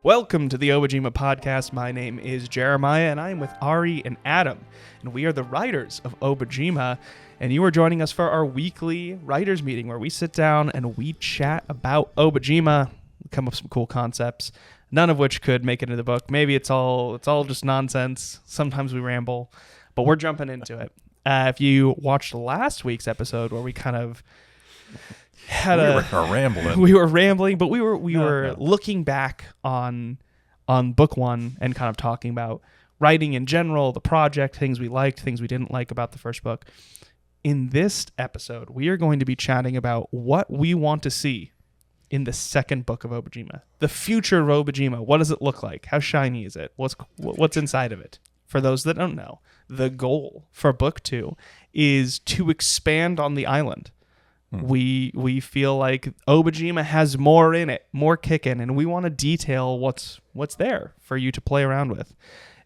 Welcome to the Obojima Podcast. My name is Jeremiah, and I am with Ari and Adam, and we are the writers of Obojima, and you are joining us for our weekly writers meeting where we sit down and we chat about Obojima, come up with some cool concepts, none of which could make it into the book. Maybe it's all just nonsense. Sometimes we ramble, but we're jumping into it. If you watched last week's episode where we kind of we were rambling, but we were looking back on book one and kind of talking about writing in general, the project, things we liked, things we didn't like about the first book. In this episode, we are going to be chatting about what we want to see in the second book of Obojima, the future of Obojima. What does it look like? How shiny is it? What's inside of it? For those that don't know, the goal for book 2 is to expand on the island. We feel like Obojima has more in it, more kicking, and we want to detail what's there for you to play around with.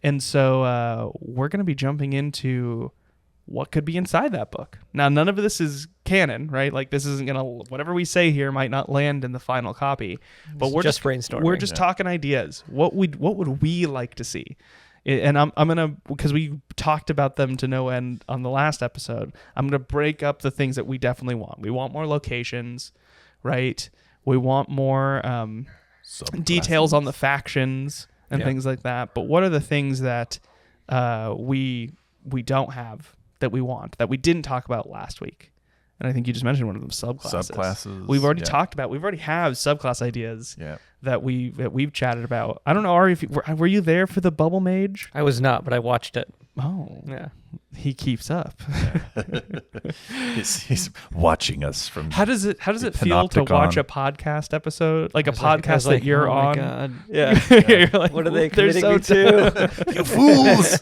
And so we're going to be jumping into what could be inside that book. Now, none of this is canon, right? Like, this isn't going to, whatever we say here might not land in the final copy. But we're just brainstorming. We're just talking ideas. What would we like to see? And I'm gonna, because we talked about them to no end on the last episode, I'm gonna break up the things that we definitely want. We want more locations, right? We want more details on the factions and things like that. But what are the things that we don't have that we want, that we didn't talk about last week? And I think you just mentioned one of them, subclasses. We've already talked about. We already have subclass ideas that we've chatted about. I don't know, Ari, were you there for the Bubble Mage? I was not, but I watched it. Oh, yeah. He keeps up. He's watching us from. How does it feel to watch a podcast episode, like a podcast that you're on? God. Yeah. You're like, what are they committing me to? You fools!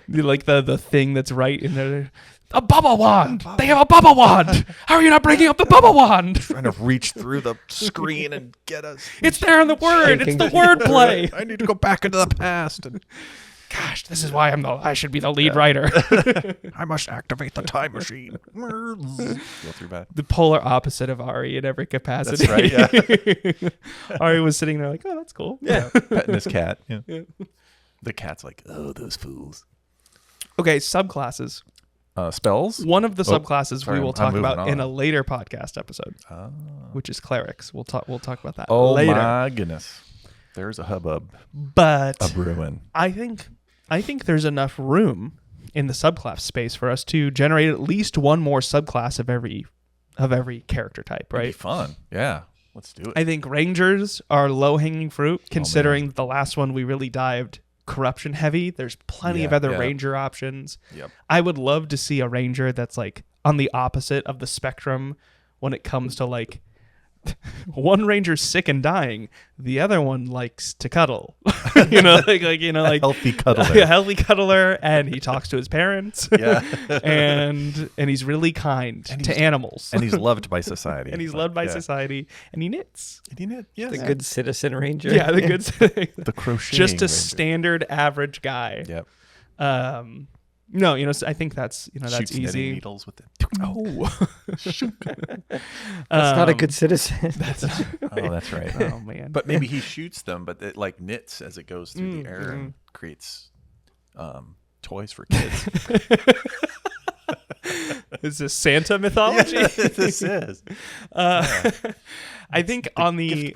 You like the thing that's right in there. A bubble wand! They have a bubble wand! How are you not breaking up the bubble wand? Trying to reach through the screen and get us. It's there in the word. It's the word play. I need to go back into the past. And gosh, this is why I should be the lead writer. I must activate the time machine. Go through that. The polar opposite of Ari in every capacity. That's right, yeah. Ari was sitting there like, oh, that's cool. Yeah. Petting his cat. Yeah. The cat's like, oh, those fools. Okay, subclasses. Spells? One of the subclasses we will talk about in a later podcast episode, Oh. which is clerics. We'll talk about that later. Oh my goodness. There's a hubbub. But a brewing. I think there's enough room in the subclass space for us to generate at least one more subclass of every character type, right? It'd be fun. Yeah. Let's do it. I think rangers are low-hanging fruit, considering the last one we really dived corruption heavy. There's plenty of other ranger options. Yep. I would love to see a ranger that's like on the opposite of the spectrum when it comes to like one ranger's sick and dying, the other one likes to cuddle. like healthy cuddler. A healthy cuddler, and he talks to his parents. Yeah. and he's really kind to animals. And he's loved by society. And he's loved by society. And he knits. Yes. The good citizen ranger. Yeah, the good citizen. The crocheting just a ranger. standard average guy. Yep. No, I think that's that's Shoots easy. Needles with it. Oh, that's not a good citizen. That's right. Oh man! But maybe he shoots them, but it like knits as it goes through the air and creates toys for kids. Is this Santa mythology? Yeah, this is. I think on the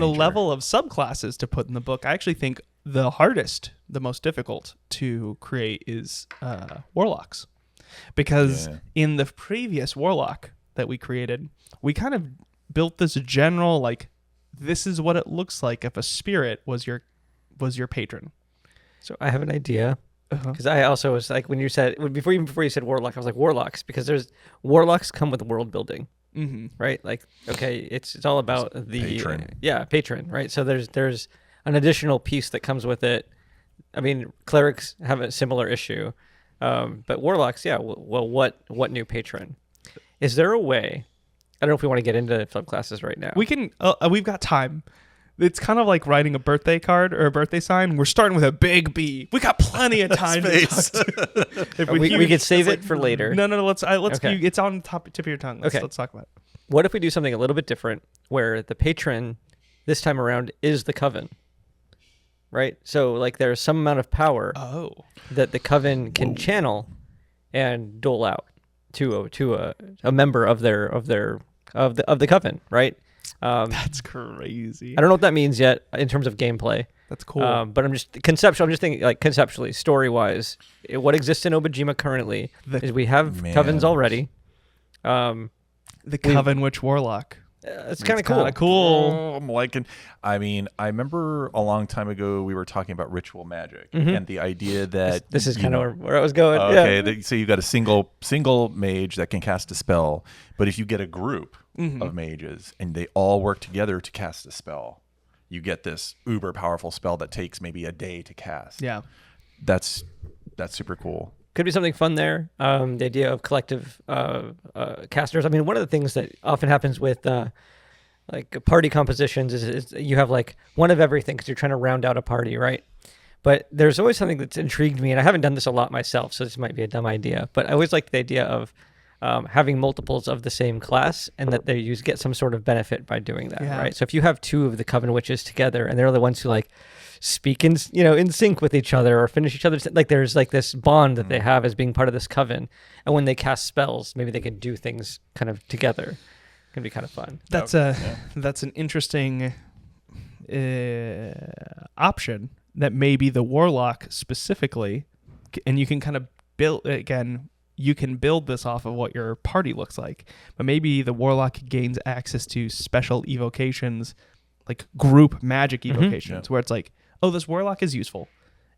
level of subclasses to put in the book, I actually think the hardest, the most difficult to create is warlocks, because in the previous warlock that we created, we kind of built this general like, this is what it looks like if a spirit was your patron. So I have an idea. Because I also was like, before you said warlock, I was like warlocks, because warlocks come with world building, right? Like, okay, it's all about the patron, right? So there's an additional piece that comes with it. I mean, clerics have a similar issue, but warlocks, well, what new patron? Is there a way? I don't know if we want to get into subclasses right now. We can. We've got time. It's kind of like writing a birthday card or a birthday sign. We're starting with a big B. We got plenty of time to talk to. If we could save it for later. No. Let's. Okay. It's on the tip of your tongue. Let's talk about it. What if we do something a little bit different, where the patron this time around is the coven, right? So like there's some amount of power that the coven can channel and dole out to a member of the coven, right? That's crazy. I don't know what that means yet in terms of gameplay. That's cool. But I'm just thinking like conceptually, story wise, what exists in Obojima currently is we have covens already. The Coven Witch Warlock. It's kind of cool. Oh, I'm liking. I mean, I remember a long time ago we were talking about ritual magic and the idea that this is kind of where I was going. Okay, so you got a single mage that can cast a spell, but if you get a group of mages and they all work together to cast a spell, you get this uber powerful spell that takes maybe a day to cast. Yeah, that's super cool. Could be something fun there. The idea of collective casters. I mean, one of the things that often happens with like party compositions is you have like one of everything because you're trying to round out a party, right? But there's always something that's intrigued me, and I haven't done this a lot myself, so this might be a dumb idea. But I always like the idea of having multiples of the same class, and that they get some sort of benefit by doing that, right? So if you have two of the Coven Witches together, and they're the ones who like speak in sync with each other or finish each other's, like there's like this bond that they have as being part of this coven, and when they cast spells, maybe they can do things kind of together. It can be kind of fun. That's that's an interesting option. That maybe the warlock specifically, and you can kind of build again. You can build this off of what your party looks like, but maybe the warlock gains access to special evocations, like group magic evocations, where it's like, oh, this warlock is useful,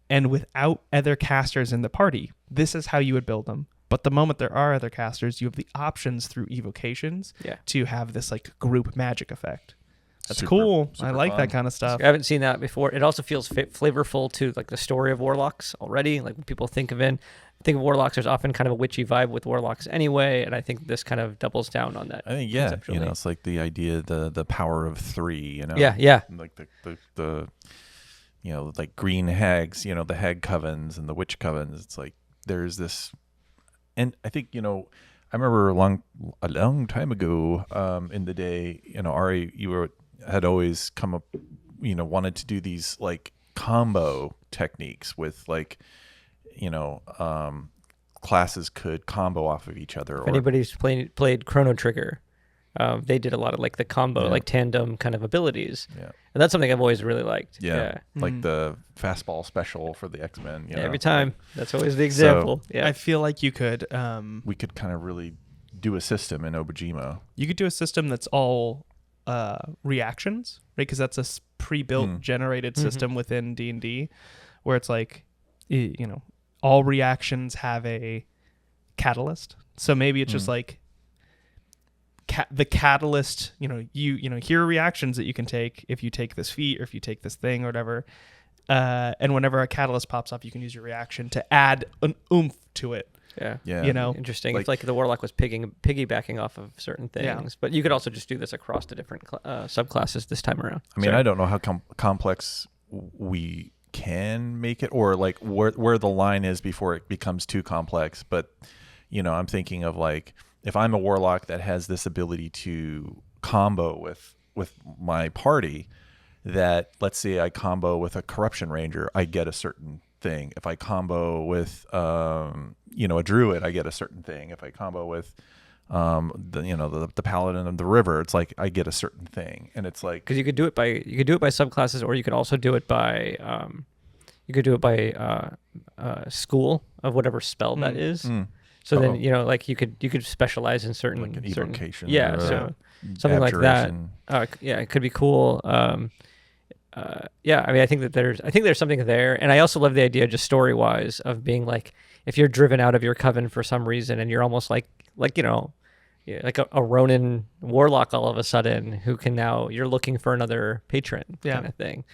and without other casters in the party, this is how you would build them. But the moment there are other casters, you have the options through evocations to have this like group magic effect. That's cool. I like fun. That kind of stuff. I haven't seen that before. It also feels flavorful to like the story of warlocks already. Like when people think of warlocks, there's often kind of a witchy vibe with warlocks anyway, and I think this kind of doubles down on that. I think it's like the idea, the power of three. Yeah. Like the like green hags. The hag covens and the witch covens. It's like there's this, and I think I remember a long time ago in the day. Ari, you had always come up, wanted to do these like combo techniques with like, classes could combo off of each other. If anybody's played Chrono Trigger, they did a lot of like the combo, like tandem kind of abilities. Yeah. And that's something I've always really liked. Yeah. Like the fastball special for the X-Men. Every time. That's always the example. So, I feel like you could... we could kind of really do a system in Obojima. You could do a system that's all reactions, right? Because that's a pre-built generated system within D&D, where it's like, all reactions have a catalyst. So maybe it's just like the catalyst. Here are reactions that you can take if you take this feat or if you take this thing or whatever. And whenever a catalyst pops up, you can use your reaction to add an oomph to it. Yeah. Interesting. It's like the warlock was piggybacking off of certain things, but you could also just do this across the different subclasses this time around. I mean, I don't know how complex we can make it, or like where the line is before it becomes too complex. But I'm thinking of like, if I'm a warlock that has this ability to combo with my party, that let's say I combo with a corruption ranger, I get a certain thing. If I combo with a druid, I get a certain thing. If I combo with the paladin of the river, it's like I get a certain thing. And it's like, because you could do it by subclasses, or you could also do it by school of whatever spell that is. So then like you could specialize in certain like an evocation. So something like that. It could be cool. I mean, I think there's something there, and I also love the idea, just story wise, of being like, if you're driven out of your coven for some reason, and you're almost like a Ronin warlock all of a sudden, who can now, you're looking for another patron kind of thing,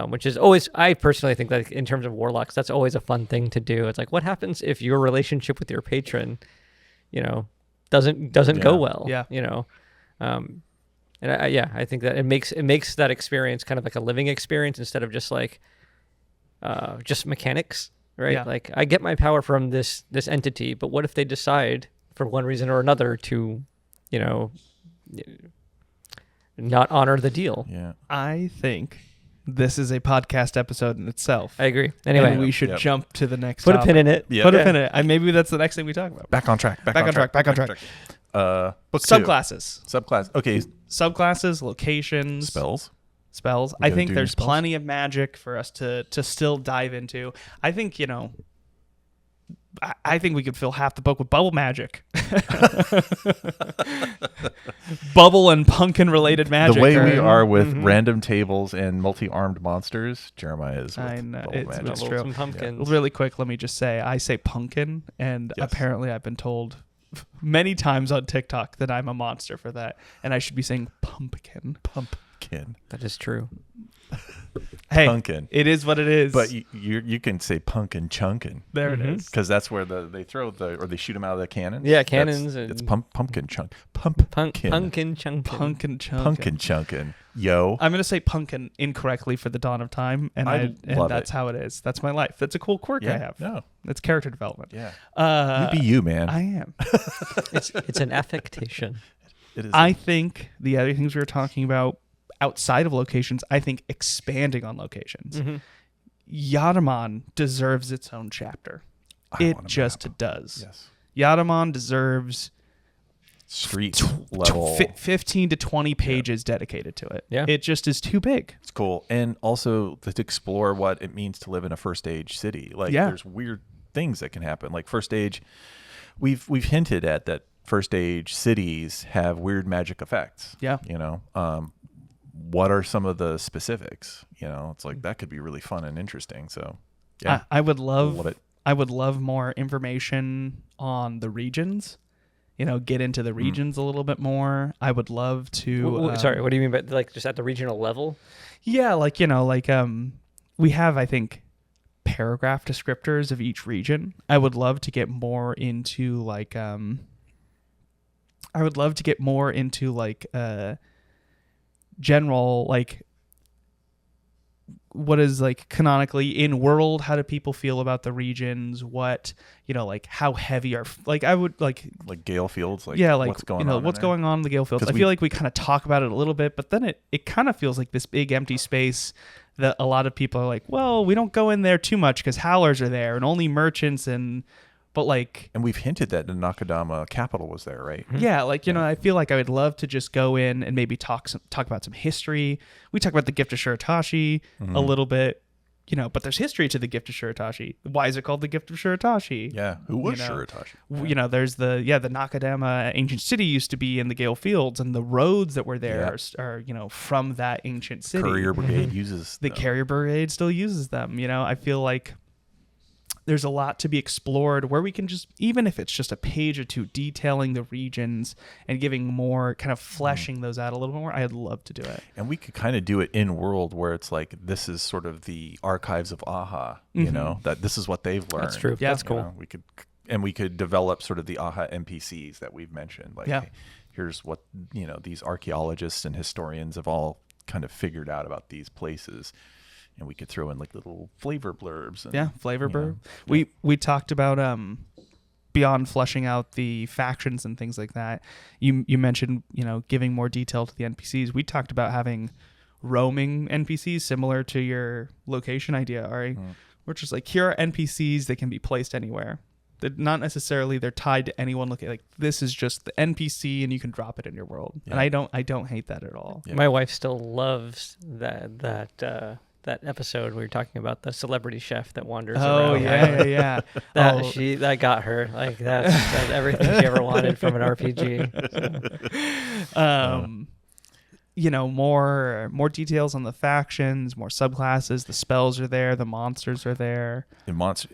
which is always, I personally think that in terms of warlocks, that's always a fun thing to do. It's like, what happens if your relationship with your patron, doesn't go well? And I think that it makes that experience kind of like a living experience instead of just like just mechanics, right? Yeah. Like I get my power from this entity, but what if they decide for one reason or another to, not honor the deal? Yeah. I think this is a podcast episode in itself. I agree. Anyway, and we should jump to the next put topic. a pin in it. Yeah. Put a pin in it. Maybe that's the next thing we talk about. Back on track. Back on track. Book Subclasses. 2. Subclass. Okay. Subclasses, locations. Spells. I think there's spells. plenty of magic for us to still dive into. I think, I think we could fill half the book with bubble magic. Bubble and pumpkin related magic. The way we are with random tables and multi-armed monsters, Jeremiah is with I know, bubble it's magic. true. Some pumpkins. Really quick, let me just say, I say pumpkin, and Yes. apparently I've been told many times on TikTok that I'm a monster for that, and I should be saying pumpkin. Pumpkin. That is true. Hey, Pumpkin. it is what it is. But you can say punkin' chunkin'. There it is. Because that's where they throw or they shoot them out of the cannons. Yeah, cannons. It's and pumpkin chunk. Pumpkin. pumpkin chunkin. Pumpkin chunkin. Pumpkin chunkin'. Yo. I'm gonna say pumpkin incorrectly for the dawn of time, and love that's it. how it is. That's my life. That's a cool quirk I have. No. It's character development. Yeah. You be you, man. I am. It's an affectation. It is. I think the other things we were talking about outside of locations, I think expanding on locations. Yatterman deserves its own chapter. I want a just map. does. Yes. Yatterman deserves Street level. 15 to 20 pages dedicated to it. Yeah. It just is too big. It's cool. And also to explore what it means to live in a first age city. Like there's weird things that can happen. Like first age, we've hinted at that first age cities have weird magic effects. Yeah. What are some of the specifics? It's like that could be really fun and interesting. So yeah. I would love it. I would love more information on the regions. Get into the regions a little bit more. I would love to. Sorry, what do you mean by like just at the regional level? Yeah, we have, I think, paragraph descriptors of each region. I would love to get more into general what is canonically in world, how do people feel about the regions, what how heavy are I would like Gale Fields, what's going on what's going on in the Gale Fields. I feel like we kind of talk about it a little bit, but then it kind of feels like this big empty space that a lot of people are like, well, we don't go in there too much because howlers are there and only merchants and we've hinted that the Nakadama capital was there, right? Yeah, I feel like I would love to just go in and maybe talk about some history. We talk about the Gift of Shiratashi a little bit, but there's history to the Gift of Shiratashi. Why is it called the Gift of Shiratashi? Yeah, who was Shiratashi? There's the Nakadama ancient city used to be in the Gale Fields, and the roads that were there are from that ancient city. Courier Brigade uses the Carrier Brigade still uses them. I feel like there's a lot to be explored where we can just, even if it's just a page or two detailing the regions and giving more kind of fleshing those out a little more, I'd love to do it. And we could kind of do it in world where it's like, this is sort of the archives of Aha, that this is what they've learned. That's true. Yeah. That's cool. We could develop sort of the Aha NPCs that we've mentioned. Here's what, these archaeologists and historians have all kind of figured out about these places. And we could throw in little flavor blurbs. Flavor blurb. We talked about beyond fleshing out the factions and things like that. You mentioned giving more detail to the NPCs. We talked about having roaming NPCs similar to your location idea, Ari. Which is here are NPCs that can be placed anywhere. They're not necessarily they're tied to anyone looking this is just the NPC and you can drop it in your world. Yeah. And I don't hate that at all. Yeah. My wife still loves that episode we were talking about the celebrity chef that wanders around. Oh yeah. That got her. That's everything she ever wanted from an RPG. More details on the factions, more subclasses, the spells are there, the monsters are there.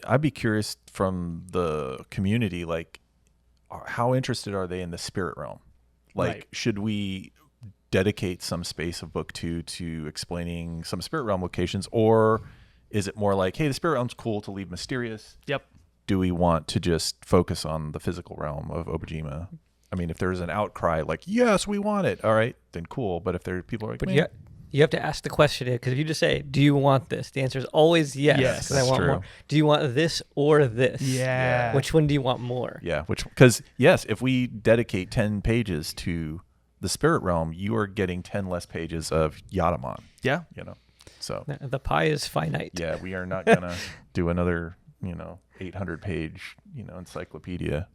I'd be curious from the community, how interested are they in the spirit realm? Should we dedicate some space of book 2 to explaining some spirit realm locations, or is it more hey, the spirit realm's cool to leave mysterious? Yep. Do we want to just focus on the physical realm of Obojima? I mean, if there's an outcry like, yes, we want it, all right, then cool. But if there people are like, but you have to ask the question, because if you just say, do you want this? The answer is always yes. Yes, because I want true. more. Do you want this or this? Yeah. Which one do you want more? Yeah, because yes, if we dedicate 10 pages to the spirit realm, you are getting 10 less pages of Yadaman. Yeah. So the pie is finite. yeah, we are not gonna do another 800-page encyclopedia.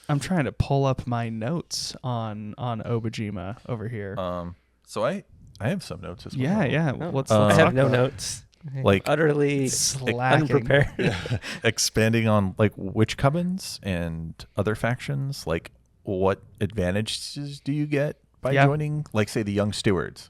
I'm trying to pull up my notes on Obojima over here. So I have some notes as well. Yeah. Oh, Let's I talk have no about it. notes. Like utterly Slacking. unprepared. Expanding on like witch covens and other factions, like what advantages do you get by joining, like say the Young Stewards?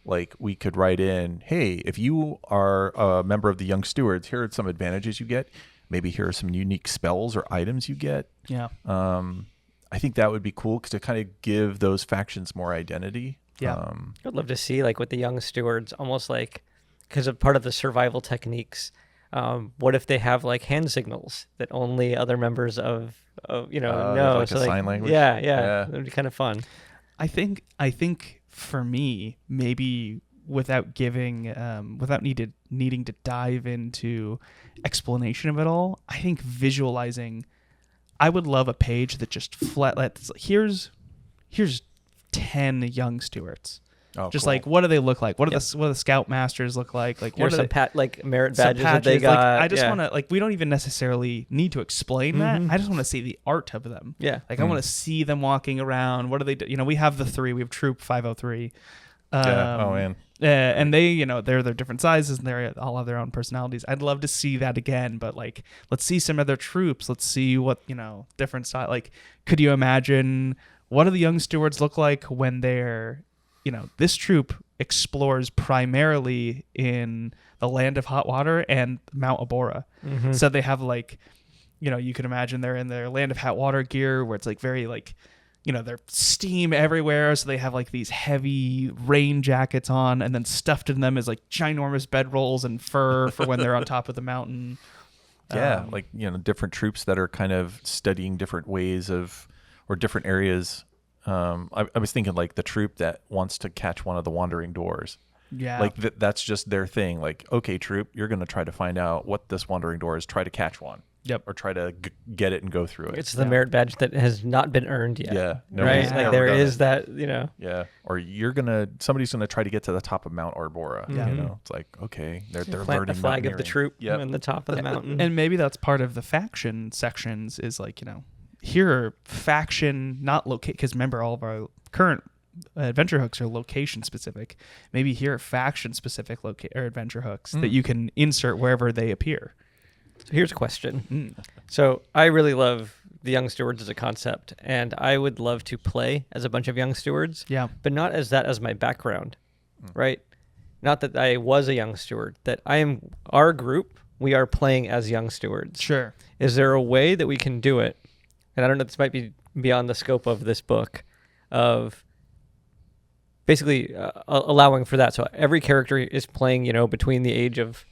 Like we could write in, hey, if you are a member of the Young Stewards, here are some advantages you get. Maybe here are some unique spells or items you get. Yeah. I think that would be cool to kind of give those factions more identity. Yeah. I'd love to see, like with the Young Stewards, almost like, because of part of the survival techniques, what if they have like hand signals that only other members of know? Like so a like, sign language? Yeah. Yeah. That'd be kind of fun. I think for me, maybe without needing to dive into explanation of it all, I think visualizing, I would love a page that just here's 10 Young Stewards. Oh, Just cool. like, what do they look like? What do the Scout Masters look like? Like, what Here's are some they? merit Some badges that they patches, got. Like, I just want to, like, we don't even necessarily need to explain that. I just want to see the art of them. Yeah. Like, I want to see them walking around. What do they do? We have the 3. We have Troop 503. Man. And they, they're different sizes and they all have their own personalities. I'd love to see that again, but like, let's see some of their troops. Let's see what, different style. Like, could you imagine what do the Young Stewards look like when they're, this troop explores primarily in the land of hot water and Mount Abora. Mm-hmm. So they have like, you can imagine they're in their land of hot water gear where it's like very like, there's steam everywhere. So they have like these heavy rain jackets on, and then stuffed in them is like ginormous bedrolls and fur for when they're on top of the mountain. Yeah. Different troops that are kind of studying different ways of, or different areas. I was thinking like the troop that wants to catch one of the wandering doors. Yeah. Like that's just their thing. Like, okay, troop, you're going to try to find out what this wandering door is. Try to catch one. Yep. Or try to get it and go through it. It's the merit badge that has not been earned yet. Yeah. Right? Like there is that, Yeah. Or somebody's going to try to get to the top of Mount Arbora. Yeah. It's like, okay, they're plant learning the flag of the mountaineering. troop Yep. on the top of the mountain. And maybe that's part of the faction sections is like, here are faction, not locate, because remember all of our current adventure hooks are location specific. Maybe here are faction specific or adventure hooks that you can insert wherever they appear. So here's a question. So I really love the Young Stewards as a concept, and I would love to play as a bunch of Young Stewards. Yeah. But not as that as my background, right? Not that I was a Young Steward, that I am our group, we are playing as Young Stewards. Sure. Is there a way that we can do it? And I don't know, this might be beyond the scope of this book, of basically allowing for that. So every character is playing, between the age of,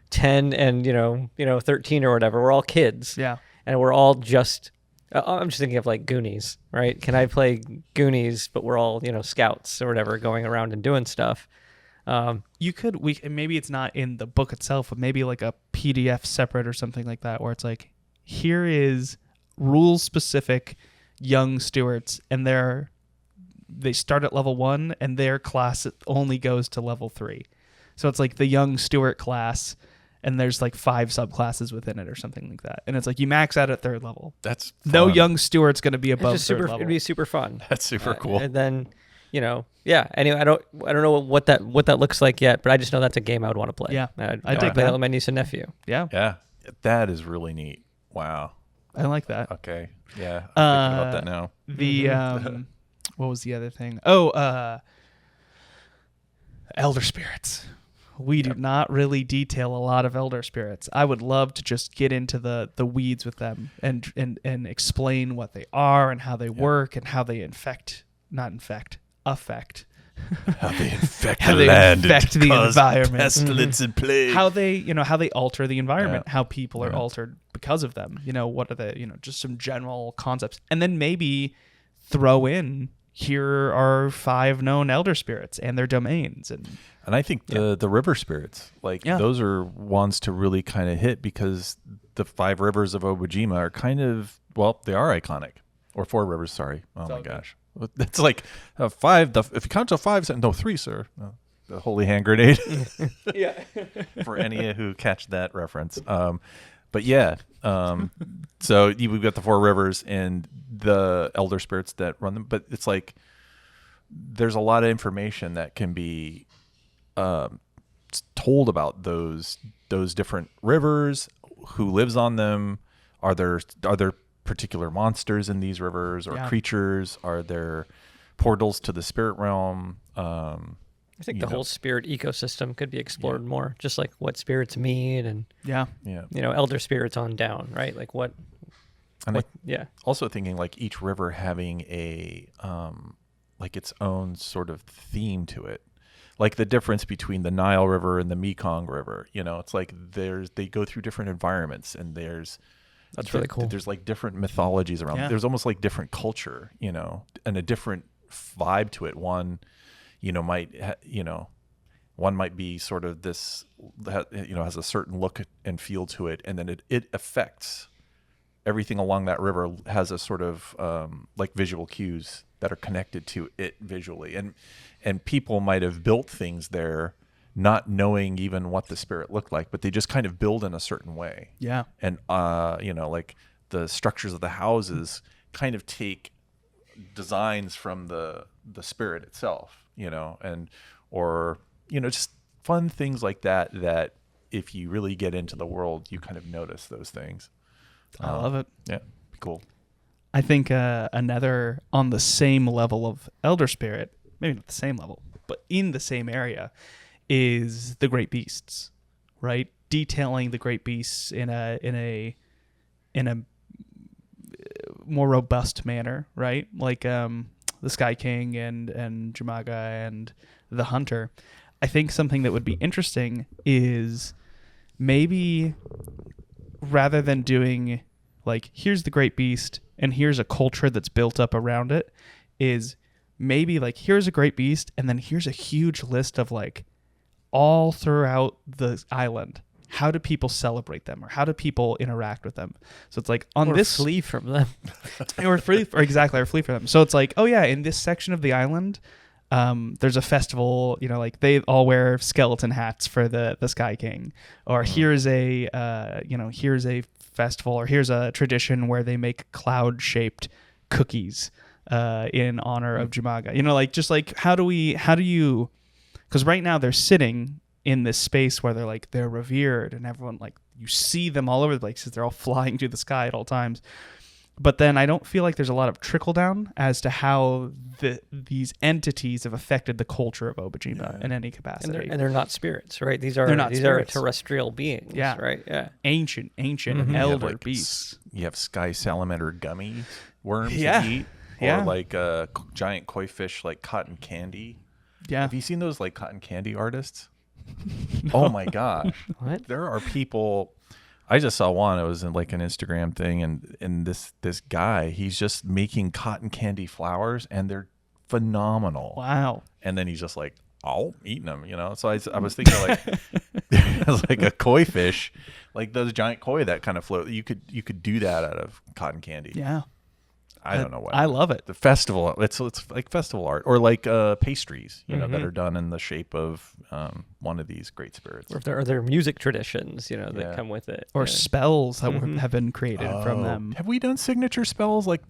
10 and, 13 or whatever. We're all kids. Yeah. And we're all just, I'm just thinking of like Goonies, right? Can I play Goonies, but we're all, scouts or whatever going around and doing stuff? You could, maybe it's not in the book itself, but maybe like a PDF separate or something like that, where it's like, here is rules specific Young Stewards, and they start at level 1 and their class only goes to level 3. So it's like the Young Steward class, and there's like 5 subclasses within it or something like that. And it's like you max out at 3rd level. That's fun. No Young Steward's going to be above 3rd level. It'd be super fun. That's super cool. And then, yeah. Anyway, I don't know what that looks like yet, but I just know that's a game I would want to play. Yeah, I'd dig play that. that with my niece and nephew. Yeah. Yeah. That is really neat. Wow. I like that. Okay. Yeah. I'm thinking about that now. The what was the other thing? Oh, elder spirits. We do not really detail a lot of elder spirits. I would love to just get into the weeds with them and explain what they are and how they work and how they affect. How they infect How the they land affect and the cause environment. pestilence and plague. how they alter the environment, how people are Yeah. altered because of them. What are the just some general concepts, and then maybe throw in, here are 5 known elder spirits and their domains. And I think the river spirits, like those are ones to really kind of hit, because the 5 rivers of Obojima are kind of, well, they are iconic. Or 4 rivers, sorry. Oh my gosh. It's like 5, if you count to 5, no, 3, sir. The holy hand grenade. Yeah. For any who catch that reference. But yeah, so we've got the 4 rivers and the elder spirits that run them. But it's like there's a lot of information that can be told about those different rivers, who lives on them, are there particular monsters in these rivers, or creatures, are there portals to the spirit realm? I think the whole spirit ecosystem could be explored more, just like what spirits mean, and elder spirits on down, right? Like what also thinking like each river having a like its own sort of theme to it. Like the difference between the Nile River and the Mekong River, it's like they go through different environments, and that's really cool. There's like different mythologies around. There's almost like different culture, and a different vibe to it. One, one might be sort of this, has a certain look and feel to it, and then it affects everything along that river, has a sort of like visual cues that are connected to it visually, and people might have built things there not knowing even what the spirit looked like, but they just kind of build in a certain way. Yeah. And like the structures of the houses kind of take designs from the spirit itself, or just fun things like that if you really get into the world, you kind of notice those things. I love it. Yeah. Cool. I think another on the same level of elder spirit, maybe not the same level, but in the same area, is the great beasts, right? Detailing the great beasts in a more robust manner, right? Like the Sky King and Jamaga and the Hunter. I think something that would be interesting is maybe rather than doing like, here's the great beast and here's a culture that's built up around it, is maybe like, here's a great beast and then here's a huge list of like all throughout the island, how do people celebrate them, or how do people interact with them? So it's like on this flee from them, or flee from them. So it's like, oh yeah, in this section of the island, there's a festival. Like they all wear skeleton hats for the Sky King, or here's a festival, or here's a tradition where they make cloud-shaped cookies in honor of Jamaga. Like just like how do you? Because right now they're sitting in this space where they're revered, and everyone, like, you see them all over the place because they're all flying through the sky at all times. But then I don't feel like there's a lot of trickle down as to how these entities have affected the culture of Obojima in any capacity. And they're not spirits, right? These are terrestrial beings, right? Yeah, ancient elder beasts. You have sky salamander gummy worms to eat, or like a giant koi fish like cotton candy. Yeah. Have you seen those like cotton candy artists? No. Oh my gosh. What? There are people. I just saw one. It was in like an Instagram thing, and this guy, he's just making cotton candy flowers, and they're phenomenal. Wow. And then he's just like, oh, eating them, So I was thinking like, it was like a koi fish, like those giant koi that kind of float. You could do that out of cotton candy. Yeah. I don't know what. I love it. The festival, it's like festival art, or like pastries, that are done in the shape of one of these great spirits. Or if there are music traditions, that come with it, or spells that have been created from them. Have we done signature spells like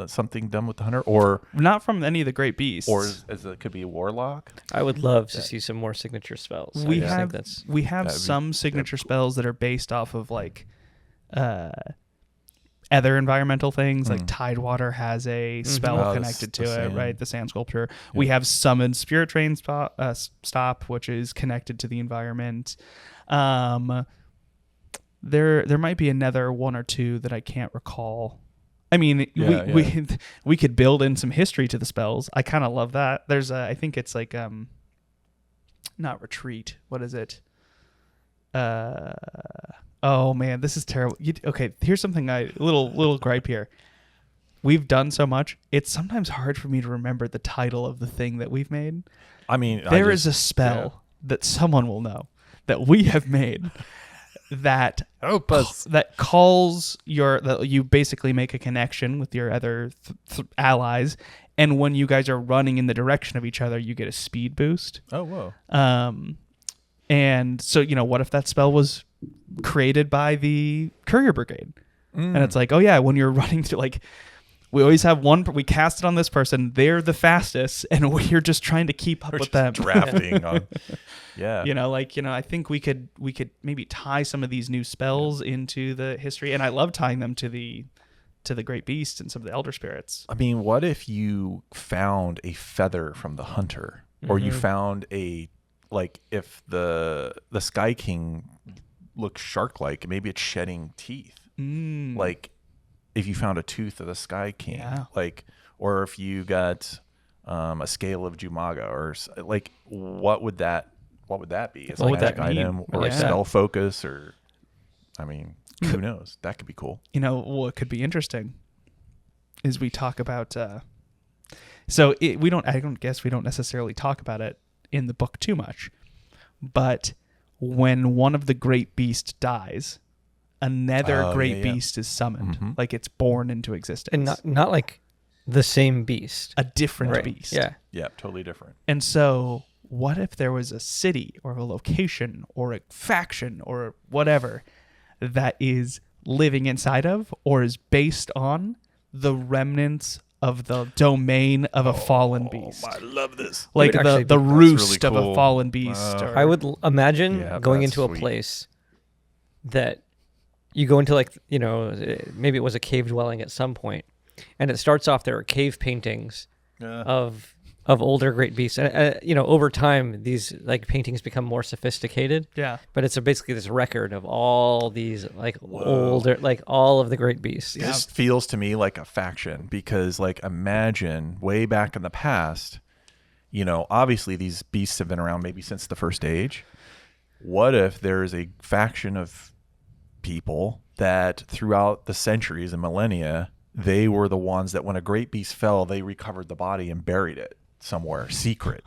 something done with the hunter, or not from any of the great beasts, or as it could be a warlock? I would love to see some more signature spells. We have some signature spells that are based off of like other environmental things, like Tidewater has a spell connected to it, right? The sand sculpture. Yeah. We have summoned Spirit Train stop, which is connected to the environment. There might be another one or two that I can't recall. I mean, we could build in some history to the spells. I kind of love that. There's I think it's like not retreat. What is it? Oh man, this is terrible. Okay, here's something little gripe here. we've done so much. It's sometimes hard for me to remember the title of the thing that we've made. I mean, there is a spell that someone will know that we have made that calls that you basically make a connection with your other allies, and when you guys are running in the direction of each other, you get a speed boost. Oh, whoa. And so, what if that spell was created by the courier brigade? And it's like, oh yeah, when you're running through, like, we always have we cast it on this person, they're the fastest, and we're just trying to keep up with them. Drafting on, yeah. I think we could maybe tie some of these new spells into the history, and I love tying them to the Great Beast and some of the Elder Spirits. I mean, what if you found a feather from the hunter, or you found if the Sky King looks shark-like, maybe it's shedding teeth. Like, if you found a tooth of the Sky King, or if you got a scale of Jumaga, or like, what would that be? It's like that item, or a spell focus, or, I mean, who knows? That could be cool. What could be interesting is we talk about. I don't guess we don't necessarily talk about it in the book too much, but when one of the great beasts dies, another great beast is summoned, like it's born into existence, and not like the same beast, a different beast. Yeah, totally different. And so, what if there was a city or a location or a faction or whatever that is living inside of or is based on the remnants of the domain of a fallen beast? I love this. Like the roost really cool. of a fallen beast. I would imagine going into a place that you go into, like, maybe it was a cave dwelling at some point, and it starts off, there are cave paintings of older great beasts. Over time, these like paintings become more sophisticated. Yeah. But it's basically this record of all these older, like all of the great beasts. This feels to me like a faction, because like, imagine way back in the past, obviously these beasts have been around maybe since the first age. What if there's a faction of people that throughout the centuries and millennia, they were the ones that when a great beast fell, they recovered the body and buried it somewhere secret.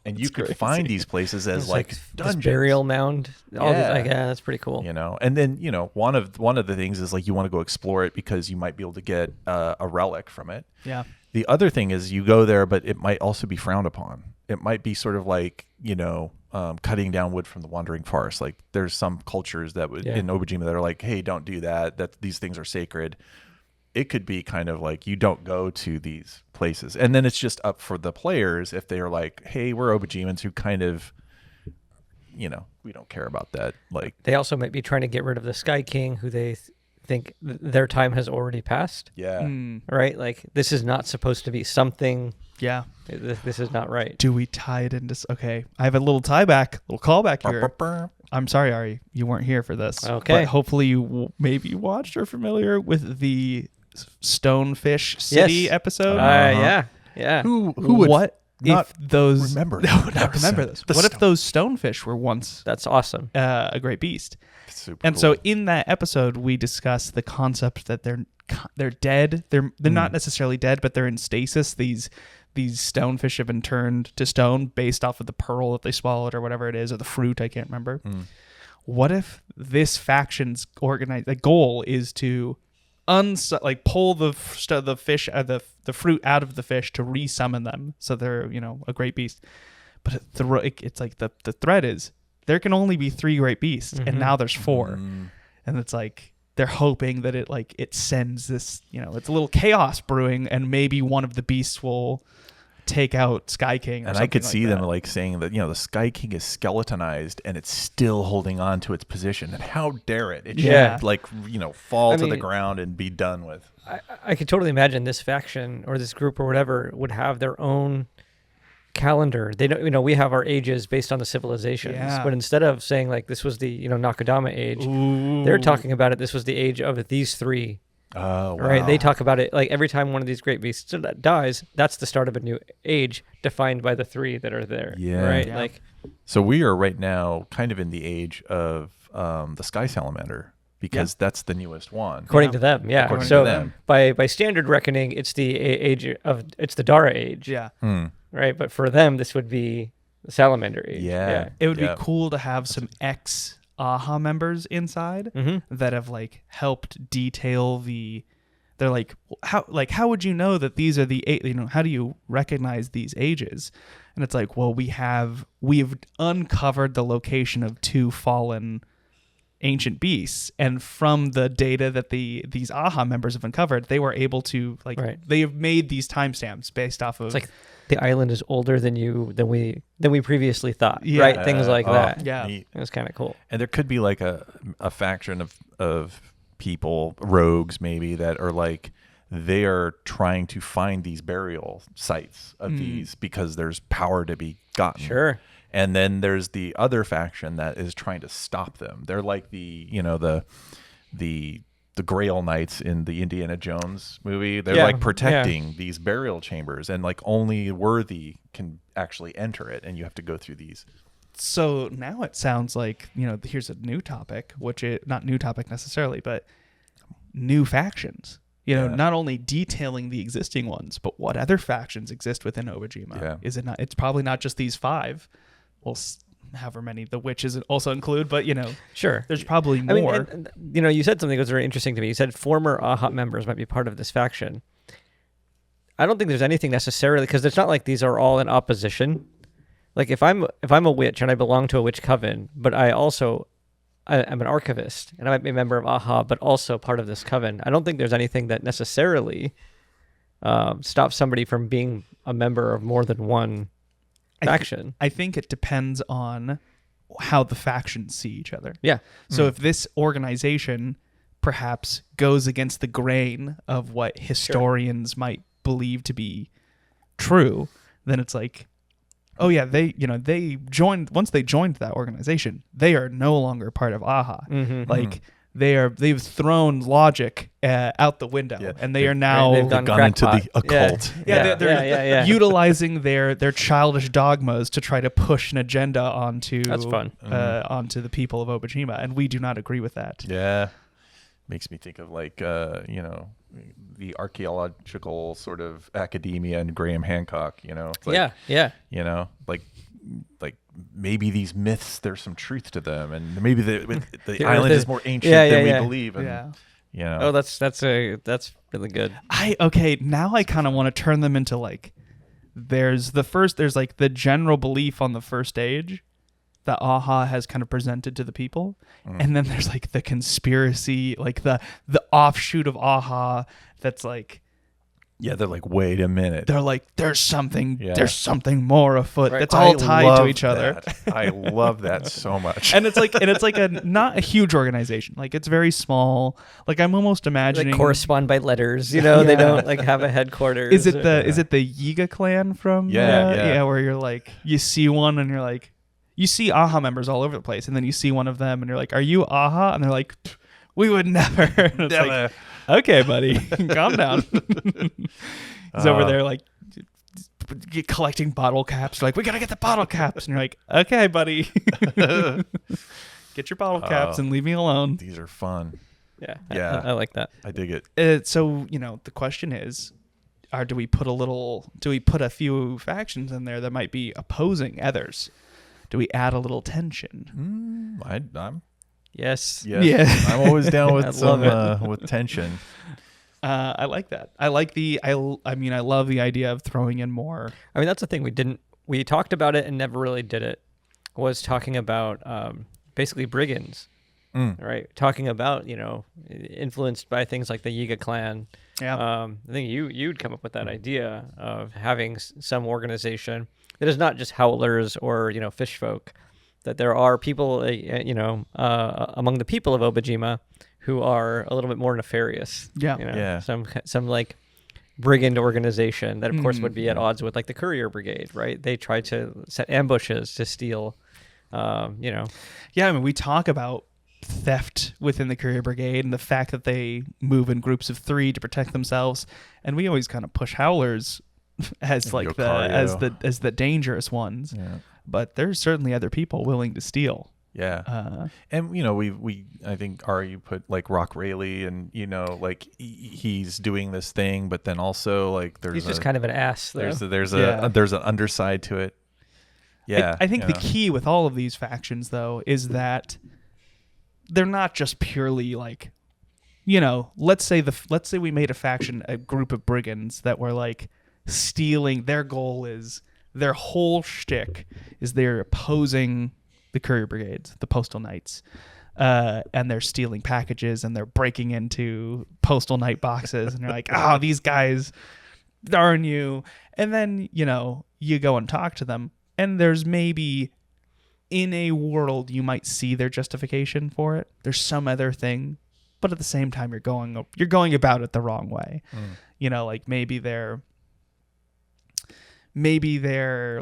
And you could find these places as like dungeons. This burial mound. That's pretty cool. And then, one of the things is like, you want to go explore it because you might be able to get a relic from it. Yeah. The other thing is you go there, but it might also be frowned upon. It might be sort of like, cutting down wood from the wandering forest. Like, there's some cultures that would in Obojima that are like, hey, don't do that. That these things are sacred. It could be kind of like, you don't go to these places. And then it's just up for the players if they are like, hey, we're Obojimans who kind of, we don't care about that. Like, they also might be trying to get rid of the Sky King, who they think their time has already passed. Yeah. Right? Like, this is not supposed to be something. Yeah. This is not right. Do we tie it into... Okay, I have a little callback here. I'm sorry, Ari, you weren't here for this. Okay. But hopefully you maybe watched or familiar with the Stonefish City episode. Yeah. Who would what not if those remember not remember this? What if those stonefish were once That's awesome. A great beast? Super And cool. so in that episode, we discussed the concept that they're dead. They're not necessarily dead, but they're in stasis. These stonefish have been turned to stone based off of the pearl that they swallowed or whatever it is, or the fruit. I can't remember. What if this faction's the goal is to pull the fish, the fruit out of the fish to resummon them, so they're a great beast. But it's like the thread is there can only be 3 great beasts, and now there's 4, and it's like they're hoping that it sends this, it's a little chaos brewing, and maybe one of the beasts will take out Sky King. Or and I could see them like saying that, the Sky King is skeletonized and it's still holding on to its position. And how dare it? It should fall to the ground and be done with. I could totally imagine this faction or this group or whatever would have their own calendar. They don't, we have our ages based on the civilizations, but instead of saying like this was the, Nakadama age, they're talking about it. This was the age of these 3. Oh, wow. Right. They talk about it like every time one of these great beasts dies, that's the start of a new age defined by the 3 that are there. Yeah. Right. Yeah. So we are right now kind of in the age of the Sky Salamander. because that's the newest one. According to them, yeah. According so to them. by standard reckoning, it's it's the Dara age. Yeah. Right, but for them, this would be the Salamander age. Yeah. It would be cool to have some ex-AHA members inside that have like helped detail they're like how would you know that these are the how do you recognize these ages? And it's like, well, we've uncovered the location of 2 fallen ancient beasts, and from the data that these AHA members have uncovered, they were able to they have made these timestamps based off of, it's like the island is older than we previously thought, right? Things like that. Yeah, neat. It was kind of cool. And there could be like a faction of people, rogues maybe, that are like, they are trying to find these burial sites of these because there's power to be gotten. Sure. And then there's the other faction that is trying to stop them. They're like the Grail Knights in the Indiana Jones movie. They're like protecting these burial chambers, and like only worthy can actually enter it, and you have to go through these. So now it sounds like, here's a new topic, which is not new topic necessarily, but new factions. Not only detailing the existing ones, but what other factions exist within Obojima. Yeah. Is it not? It's probably not just these 5. Well, however many the witches also include, but sure, there's probably more. I mean, you said something that was very interesting to me. You said former AHA members might be part of this faction. I don't think there's anything necessarily, because it's not like these are all in opposition. Like if I'm a witch and I belong to a witch coven, but I'm an archivist and I might be a member of AHA, but also part of this coven, I don't think there's anything that necessarily stops somebody from being a member of more than one faction. I think it depends on how the factions see each other. Yeah. So if this organization perhaps goes against the grain of what historians might believe to be true, then it's like, oh yeah, they joined, once they joined that organization, they are no longer part of AHA. Like they've thrown logic out the window, and they are now they've gone into the occult. They're utilizing their childish dogmas to try to push an agenda onto That's fun. Onto the people of Obojima, and we do not agree with that. Yeah, makes me think of like the archaeological sort of academia and Graham Hancock. It's like, like maybe these myths, there's some truth to them, and maybe the island is more ancient than we believe. And, Oh, that's really good. Now I kind of want to turn them into like, there's like the general belief on the first stage that AHA has kind of presented to the people, and then there's like the conspiracy, like the offshoot of AHA that's like, they're like, wait a minute. They're like, there's something more afoot. Right. That's all tied to each other. I love that so much. And it's like not a huge organization. Like it's very small. Like I'm almost imagining, they correspond by letters. They don't like have a headquarters. Is it the Yiga clan from? Where you're like, you see one and you're like, you see AHA members all over the place, and then you see one of them and you're like, are you AHA? And they're like, we would never. And it's like, okay, buddy, calm down. He's over there like collecting bottle caps. Like, we gotta get the bottle caps, and you're like, okay, buddy, get your bottle caps and leave me alone. These are fun. Yeah, I like that. I dig it. So the question is, do we put a few factions in there that might be opposing others? Do we add a little tension? I'm Yes. I'm always down with some with tension. I like that. I like I love the idea of throwing in more. I mean, that's the thing we talked about it and never really did it. Was talking about basically brigands, right? Talking about influenced by things like the Yiga clan. Yeah. I think you'd come up with that idea of having some organization that is not just howlers or fish folk. That there are people, among the people of Obojima who are a little bit more nefarious. Yeah. Some like brigand organization that, of course, would be at odds with like the courier brigade, right? They try to set ambushes to steal, Yeah, I mean, we talk about theft within the courier brigade and the fact that they move in groups of 3 to protect themselves, and we always kind of push howlers as like the dangerous ones. Yeah. But there's certainly other people willing to steal. Yeah. And I think Ari put like Rock Rayleigh, and like he's doing this thing, but then also like he's just kind of an ass. There's an underside to it. Yeah. I think the key with all of these factions though is that they're not just purely like, let's say we made a group of brigands that were like stealing. Their goal is, their whole shtick is they're opposing the courier brigades, the postal knights, and they're stealing packages and they're breaking into postal knight boxes, and you're like, oh, these guys, darn you. And then you go and talk to them, and there's maybe in a world you might see their justification for it. There's some other thing, but at the same time you're going about it the wrong way. Like maybe they're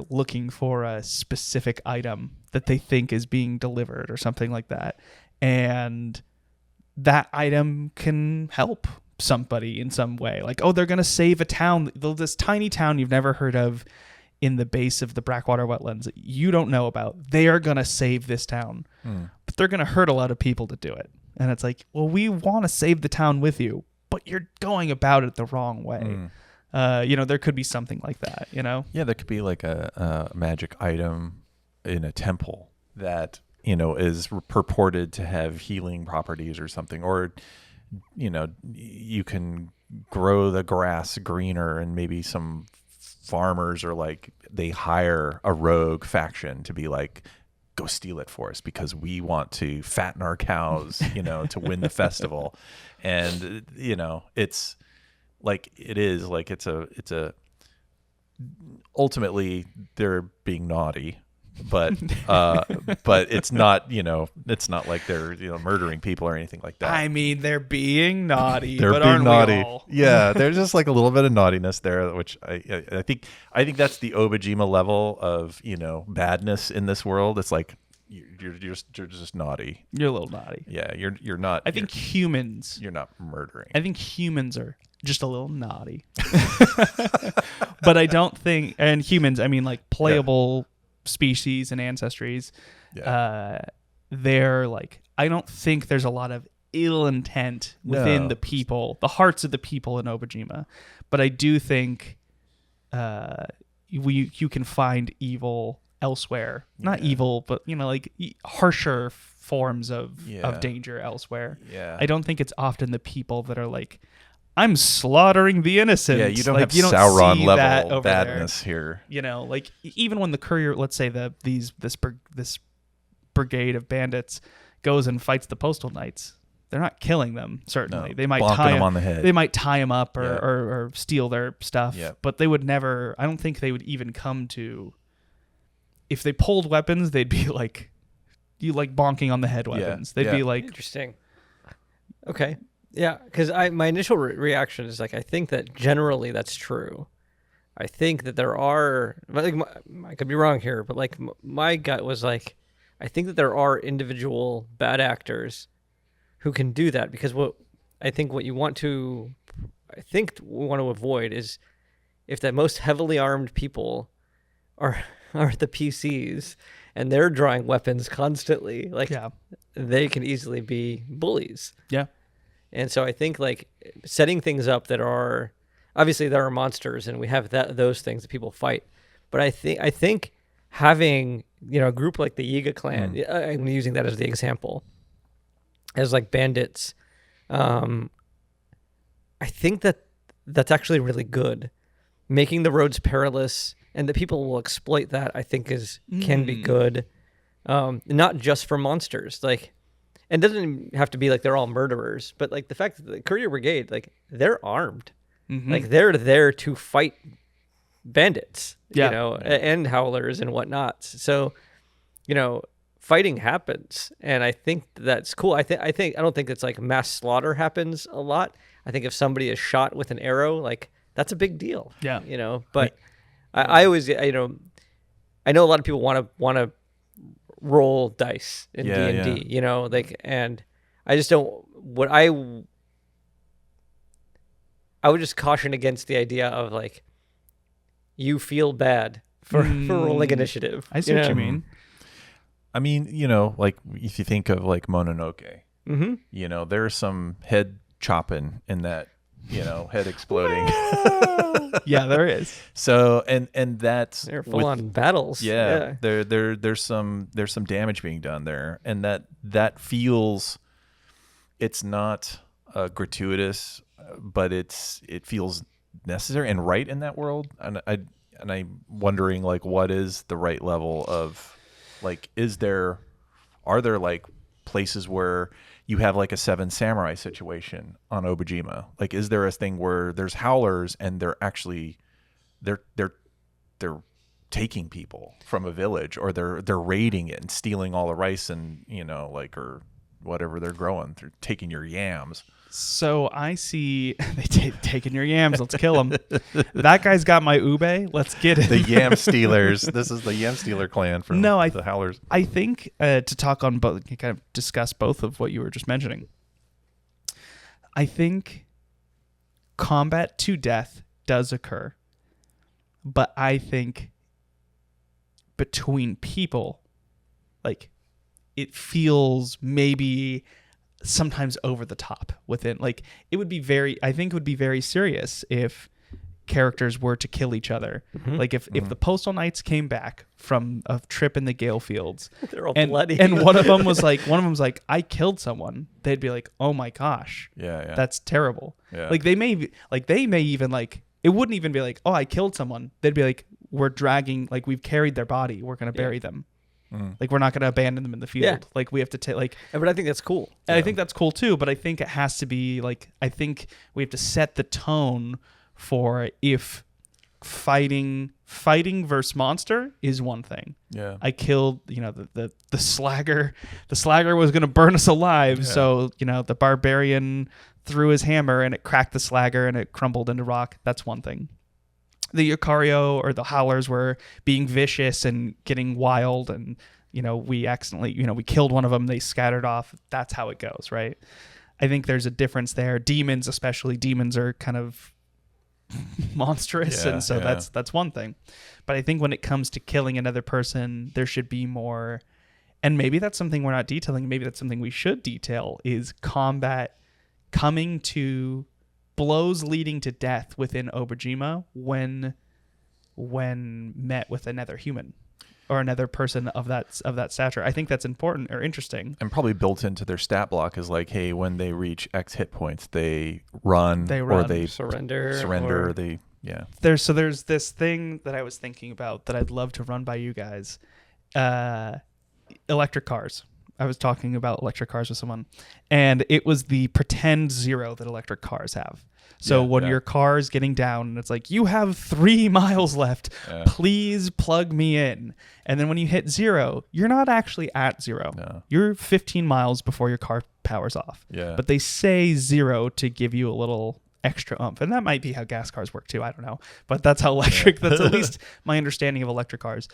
looking for a specific item that they think is being delivered or something like that, and that item can help somebody in some way. Like, oh, they're going to save a town, this tiny town you've never heard of in the base of the Blackwater wetlands that you don't know about. They are going to save this town, but they're going to hurt a lot of people to do it. And it's like, well, we want to save the town with you, but you're going about it the wrong way. There could be something like that, Yeah, there could be like a magic item in a temple that, is purported to have healing properties or something. Or, you can grow the grass greener, and maybe some farmers are like, they hire a rogue faction to be like, go steal it for us because we want to fatten our cows, to win the festival. And, it's like, it's a ultimately they're being naughty, but it's not, it's not like they're, murdering people or anything like that. I mean, they're being naughty, they're but being aren't naughty. we all? Yeah, there's just like a little bit of naughtiness there, which I think that's the Obojima level of, badness in this world. It's like you're just naughty. You're a little naughty. Yeah, you're not. I think humans. You're not murdering. I think humans are just a little naughty. But I don't think, and humans, I mean like playable species and ancestries, they're like, I don't think there's a lot of ill intent within the people, the hearts of the people in Obojima. But I do think you can find evil elsewhere. Not evil, but like harsher forms of danger elsewhere. Yeah. I don't think it's often the people that are like, I'm slaughtering the innocent. Yeah, you don't like, have Sauron level badness there. Here. Like even when the courier, let's say this brigade of bandits goes and fights the postal knights, they're not killing them. Certainly, they might tie them on the head. They might tie them up or steal their stuff. Yeah. But they would never. I don't think they would even come to. If they pulled weapons, they'd be like, you like bonking on the head weapons. They'd be like, interesting. Okay. Yeah, because my initial reaction is like, I think that generally that's true. I think that there are, like, I could be wrong here, but like my gut was like, I think that there are individual bad actors who can do that, because what we want to avoid is if the most heavily armed people are the PCs and they're drawing weapons constantly, like they can easily be bullies. Yeah. And so I think like setting things up that are, obviously there are monsters and we have those things that people fight, but I think having, a group like the Yiga clan, I'm using that as the example, as like bandits, I think that's actually really good. Making the roads perilous and that people will exploit that, I think can be good. Not just for monsters, like, and it doesn't have to be like they're all murderers, but like the fact that the Courier Brigade, like they're armed, like they're there to fight bandits, and howlers and whatnot. So, fighting happens, and I think that's cool. I don't think it's like mass slaughter happens a lot. I think if somebody is shot with an arrow, like that's a big deal. Yeah. But I always, I know a lot of people want to roll dice in D&D, like, and I just don't. What I would just caution against the idea of like you feel bad for rolling initiative. I see what you mean. I mean, like if you think of like Mononoke, there's some head chopping in that, head exploding. Yeah, there is. So and that's they're full on battles. Yeah. There's some damage being done there, and that feels, it's not gratuitous, but it feels necessary and right in that world. And I'm wondering like what is the right level of like, are there like places where you have like a Seven Samurai situation on Obojima? Like, is there a thing where there's howlers and they're actually they're taking people from a village, or they're raiding it and stealing all the rice and or whatever they're growing, through taking your yams? So I see they taking your yams. Let's kill them. That guy's got my ube. Let's get it. The yam stealers. This is the yam stealer clan from the howlers. I think to talk on both, kind of discuss both of what you were just mentioning. I think combat to death does occur, but I think between people, like, it feels maybe sometimes over the top within, like, I think it would be very serious if characters were to kill each other. Like if the Postal Knights came back from a trip in the Gale Fields, they're all bloody, and one of them was like, I killed someone, they'd be like, oh my gosh, that's terrible. Like they may even like, it wouldn't even be like, oh, I killed someone. They'd be like, we're dragging, like, we've carried their body, we're gonna bury them. Like, we're not going to abandon them in the field. Like, we have to take, like... But I think that's cool. I think that's cool, too. But I think it has to be, like... I think we have to set the tone for if fighting versus monster is one thing. Yeah. I killed, the slagger. The slagger was going to burn us alive. Yeah. So, the barbarian threw his hammer and it cracked the slagger and it crumbled into rock. That's one thing. The Yakario or the howlers were being vicious and getting wild, and we accidentally we killed one of them, they scattered off. That's how it goes, right? I think there's a difference there. Demons are kind of monstrous, and so that's one thing. But I think when it comes to killing another person, there should be more, and maybe that's something we're not detailing, maybe that's something we should detail, is combat coming to blows leading to death within Obojima when met with another human or another person of that stature. I think that's important or interesting. And probably built into their stat block is like, hey, when they reach X hit points, they run. or they surrender. There's this thing that I was thinking about that I'd love to run by you guys. Electric cars. I was talking about electric cars with someone, and it was the pretend zero that electric cars have. So when your car is getting down and it's like, you have 3 miles left, please plug me in. And then when you hit 0, you're not actually at 0. No. You're 15 miles before your car powers off. Yeah. But they say 0 to give you a little extra oomph. And that might be how gas cars work too. I don't know. But that's how electric, that's at least my understanding of electric cars.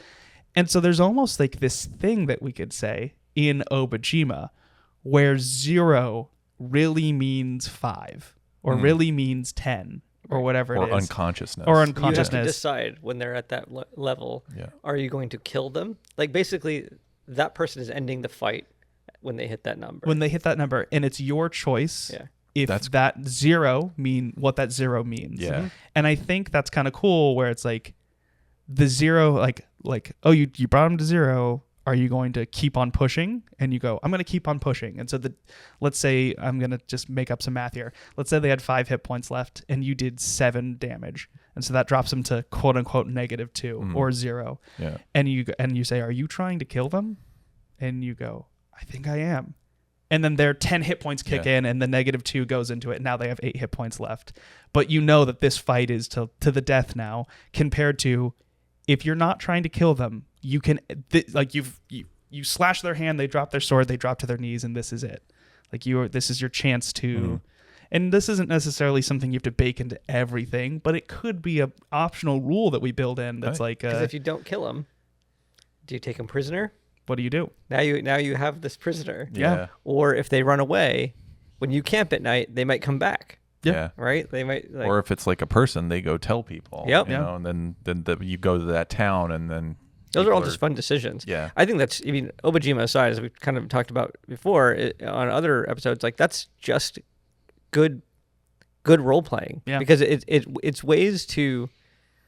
And so there's almost like this thing that we could say in Obojima where 0 really means 5 or really means 10 or whatever it is. Unconsciousness. Or unconsciousness. You have to decide when they're at that level, are you going to kill them? Like, basically, that person is ending the fight when they hit that number. And it's your choice if that 0 what that 0 means. Yeah. And I think that's kind of cool where it's like the 0, like oh, you brought him to 0. Are you going to keep on pushing? And you go, I'm going to keep on pushing. And so let's say, I'm going to just make up some math here. Let's say they had 5 hit points left and you did 7 damage. And so that drops them to quote unquote -2 or 0. Yeah. And you say, are you trying to kill them? And you go, I think I am. And then their 10 hit points kick in and the -2 goes into it. And now they have 8 hit points left. But you know that this fight is to the death now, compared to if you're not trying to kill them, you can you slash their hand, they drop their sword, they drop to their knees, and this is it. Like this is your chance to, and this isn't necessarily something you have to bake into everything, but it could be a optional rule that we build in. That's like, because if you don't kill them, do you take them prisoner? What do you do? Now you have this prisoner. Yeah. Or if they run away, when you camp at night, they might come back. Yeah. Right? They might, or if it's like a person, they go tell people. Yep. You know, and then you go to that town and then Those are all just fun decisions. Yeah. I think that's, I mean, Obojima aside, as we've kind of talked about before on other episodes, like that's just good role playing. Yeah. Because it's ways to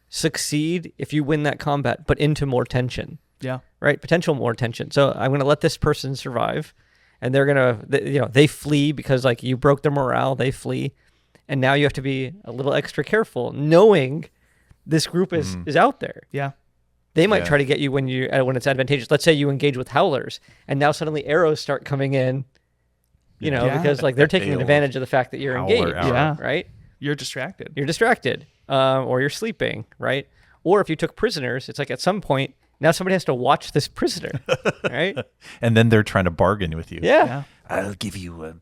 succeed if you win that combat, but into more tension. Yeah. Right? Potential more tension. So I'm going to let this person survive, and they're going to, they flee because like you broke their morale, they flee. And now you have to be a little extra careful knowing this group is out there. Yeah. They might try to get you when it's advantageous. Let's say you engage with howlers, and now suddenly arrows start coming in, because like they're taking advantage of the fact that you're engaged, right? You're distracted. You're distracted, or you're sleeping, right? Or if you took prisoners, it's like at some point now somebody has to watch this prisoner, right? And then they're trying to bargain with you. Yeah. I'll give you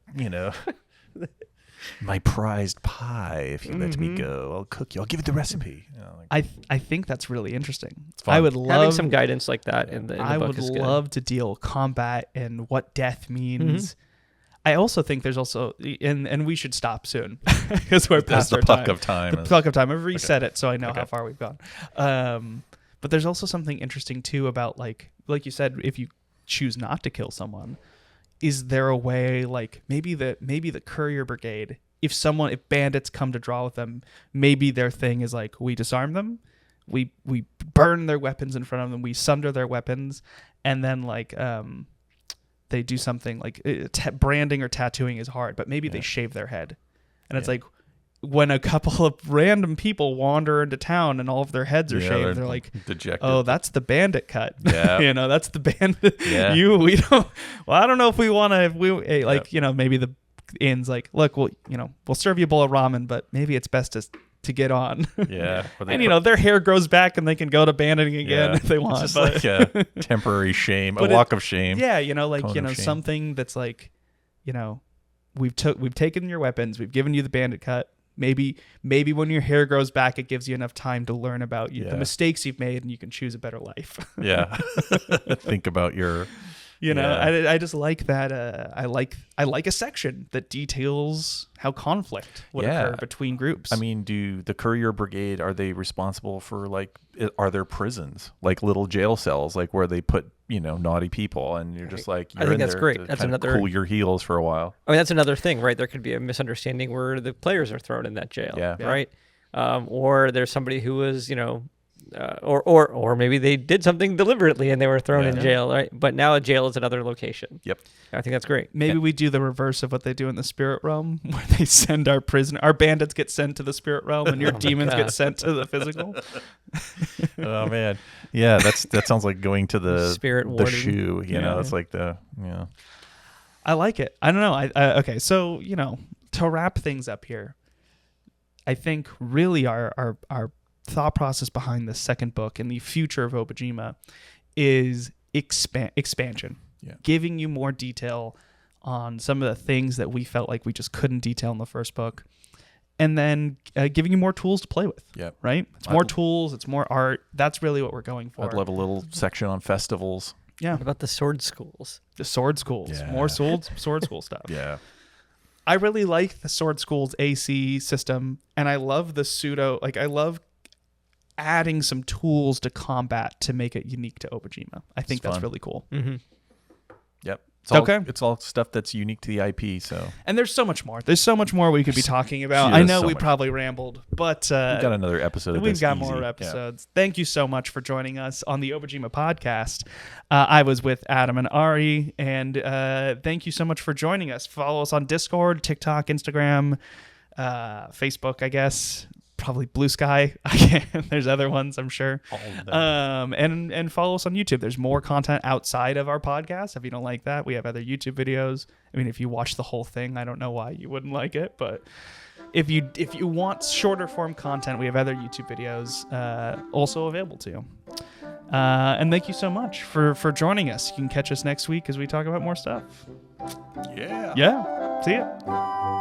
my prized pie if you let me go. I'll cook you. I'll give you the recipe. I think that's really interesting. It's fun. I would love having some guidance like that in the I book would is good. love to deal combat and what death means. I also think there's also, and we should stop soon because we're past our time. The puck of time. I've reset it so I know how far we've gone. But there's also something interesting too about like you said, if you choose not to kill someone, is there a way like maybe the courier brigade, if bandits come to draw with them, maybe their thing is like we disarm them, we burn their weapons in front of them, we sunder their weapons, and then like they do something like branding or tattooing is hard, but maybe they shave their head, and it's like when a couple of random people wander into town and all of their heads are shaved, they're like dejected. Oh, that's the bandit cut. Yeah. That's the bandit. Yeah. We don't. Well, I don't know if we want to. Maybe the inn's like, look, we'll serve you a bowl of ramen, but maybe it's best to get on. Yeah. And their hair grows back and they can go to banditing again if they want. It's just like a temporary shame, a walk of shame. Yeah, something that's like, we've taken your weapons, we've given you the bandit cut. Maybe when your hair grows back, it gives you enough time to learn about the mistakes you've made, and you can choose a better life. Yeah. Think about your. I just like that. I like a section that details how conflict would occur between groups. I mean, do the courier brigade, are they responsible for are there prisons, like little jail cells, like where they put, naughty people, and you're just like, I think that's great. That's another cool your heels for a while. I mean, that's another thing, right? There could be a misunderstanding where the players are thrown in that jail, right? Or there's somebody who was, or maybe they did something deliberately and they were thrown in jail, right? But now a jail is another location. Yep. I think that's great. Maybe we do the reverse of what they do in the spirit realm, where they send our bandits get sent to the spirit realm, and your demons get sent to the physical. Oh man, yeah, that sounds like going to the spirit the warden. shoe. It's like the I like it. I don't know. Okay, so to wrap things up here, I think really our thought process behind the second book and the future of Obojima is expansion. Yeah. Giving you more detail on some of the things that we felt like we just couldn't detail in the first book, and then giving you more tools to play with. Yeah. Right? It's more tools, it's more art. That's really what we're going for. I'd love a little section on festivals. Yeah. What about the sword schools? The sword schools. Yeah. More sword school stuff. Yeah. I really like the sword school's AC system, and I love the I love adding some tools to combat to make it unique to Obojima. I think that's really cool. Mm-hmm. Yep. Okay. It's all stuff that's unique to the IP. So, and there's so much more. There's so much more we could be talking about. I know we probably rambled, but we've got another episode. We've got more episodes. Yeah. Thank you so much for joining us on the Obojima Podcast. I was with Adam and Ari, and thank you so much for joining us. Follow us on Discord, TikTok, Instagram, Facebook, I guess. Probably Blue Sky. There's other ones, I'm sure. And follow us on YouTube. There's more content outside of our podcast. If you don't like that, we have other YouTube videos. I mean, if you watch the whole thing, I don't know why you wouldn't like it, but if you want shorter form content, we have other YouTube videos also available to you. And thank you so much for joining us. You can catch us next week as we talk about more stuff. Yeah. Yeah. See ya.